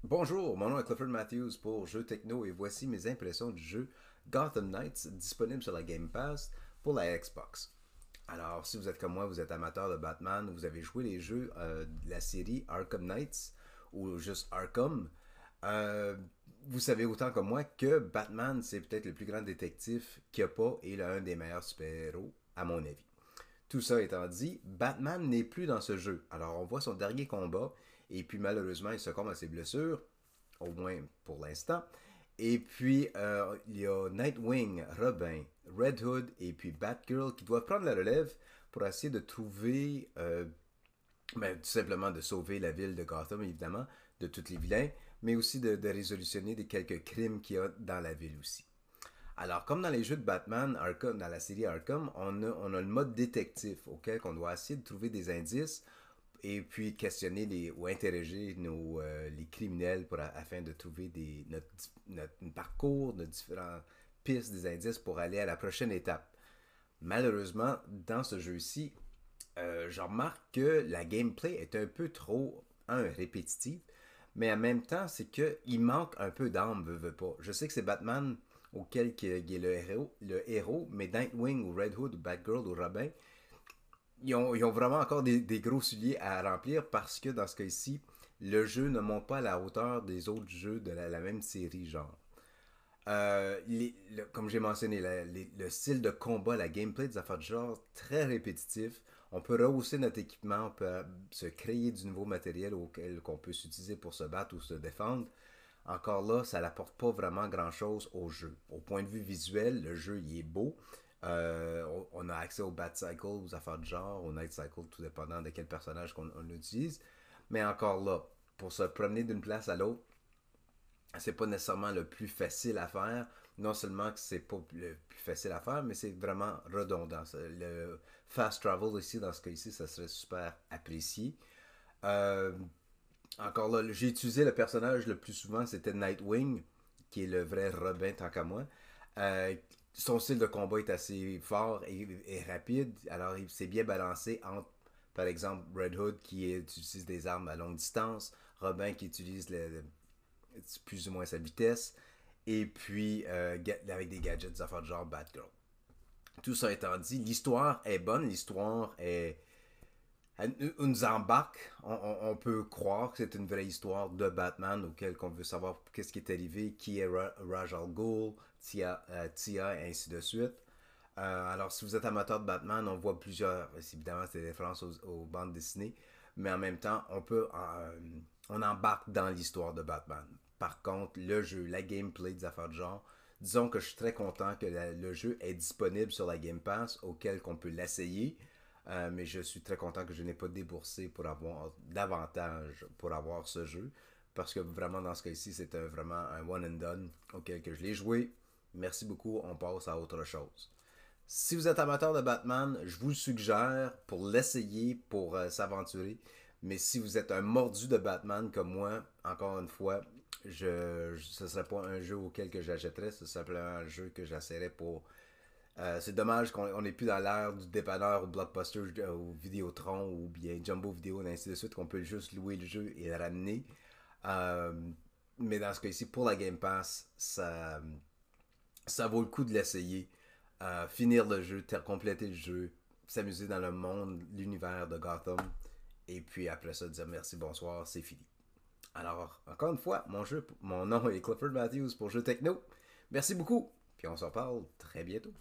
Bonjour, mon nom est Clifford Matthews pour Jeux Techno et voici mes impressions du jeu Gotham Knights disponible sur la Game Pass pour la Xbox. Alors, si vous êtes comme moi, vous êtes amateur de Batman, vous avez joué les jeux de la série Arkham Knights ou juste Arkham, euh, vous savez autant que moi que Batman, c'est peut-être le plus grand détective qu'il n'y a pas et l'un des meilleurs super-héros, à mon avis. Tout ça étant dit, Batman n'est plus dans ce jeu. Alors on voit son dernier combat, et puis malheureusement il succombe à ses blessures, au moins pour l'instant. Et puis il y a Nightwing, Robin, Red Hood et puis Batgirl qui doivent prendre la relève pour essayer de trouver, tout simplement de sauver la ville de Gotham évidemment, de tous les vilains, mais aussi de résolutionner des quelques crimes qu'il y a dans la ville aussi. Alors, comme dans les jeux de Batman, Arkham, dans la série Arkham, on a le mode détective auquel on doit essayer de trouver des indices et puis questionner ou interroger les criminels afin de trouver notre parcours, nos différentes pistes, des indices pour aller à la prochaine étape. Malheureusement, dans ce jeu-ci, je remarque que la gameplay est un peu trop, répétitive, mais en même temps, c'est qu'il manque un peu d'âme, veut pas. Je sais que c'est Batman qui est le héros, mais Nightwing ou Red Hood ou Batgirl ou Robin, ils ont vraiment encore des gros souliers à remplir parce que dans ce cas-ci, le jeu ne monte pas à la hauteur des autres jeux de la même série, genre. Comme j'ai mentionné, le style de combat, la gameplay des affaires de genre, très répétitif. On peut rehausser notre équipement, on peut se créer du nouveau matériel auquel qu'on peut s'utiliser pour se battre ou se défendre. Encore là, ça n'apporte pas vraiment grand-chose au jeu. Au point de vue visuel, le jeu il est beau. On a accès au Bat-Cycle, aux affaires de genre, au Night-Cycle, tout dépendant de quel personnage qu'on utilise. Mais encore là, pour se promener d'une place à l'autre, c'est pas nécessairement le plus facile à faire. Non seulement que c'est pas le plus facile à faire, mais c'est vraiment redondant. Le fast travel ici, dans ce cas-ci, ça serait super apprécié. Euh, Encore là, j'ai utilisé le personnage le plus souvent, c'était Nightwing, qui est le vrai Robin tant qu'à moi. Euh, Son style de combat est assez fort et rapide, alors il s'est bien balancé entre, par exemple, Red Hood utilise des armes à longue distance, Robin qui utilise plus ou moins sa vitesse, et puis avec des gadgets, des affaires de genre Batgirl. Tout ça étant dit, l'histoire est bonne, elle nous embarque. On peut croire que c'est une vraie histoire de Batman auquel on veut savoir qu'est-ce qui est arrivé, qui est Ra's al Ghul, Tia, et ainsi de suite. Alors, si vous êtes amateur de Batman, on voit plusieurs, évidemment, c'est des références aux bandes dessinées, mais en même temps, on embarque dans l'histoire de Batman. Par contre, le jeu, la gameplay des affaires de genre, disons que je suis très content que le jeu est disponible sur la Game Pass, auquel qu'on peut l'essayer. Mais je suis très content que je n'ai pas déboursé pour avoir davantage pour avoir ce jeu. Parce que vraiment, dans ce cas-ci, c'est vraiment un one and done auquel que je l'ai joué. Merci beaucoup, on passe à autre chose. Si vous êtes amateur de Batman, je vous le suggère pour l'essayer, pour s'aventurer. Mais si vous êtes un mordu de Batman comme moi, encore une fois, ce ne serait pas un jeu auquel que j'achèterais, ce serait simplement un jeu que j'essaierais pour c'est dommage qu'on n'est plus dans l'ère du dépanneur ou Blockbuster ou Vidéotron ou bien Jumbo Vidéo et ainsi de suite, qu'on peut juste louer le jeu et le ramener. Euh, mais dans ce cas-ci, pour la Game Pass, ça vaut le coup de l'essayer. Finir le jeu, compléter le jeu, s'amuser dans le monde, l'univers de Gotham. Et puis après ça, dire merci, bonsoir, c'est fini. Alors, encore une fois, mon nom est Clifford Matthews pour Jeux Techno. Merci beaucoup, puis on se reparle très bientôt.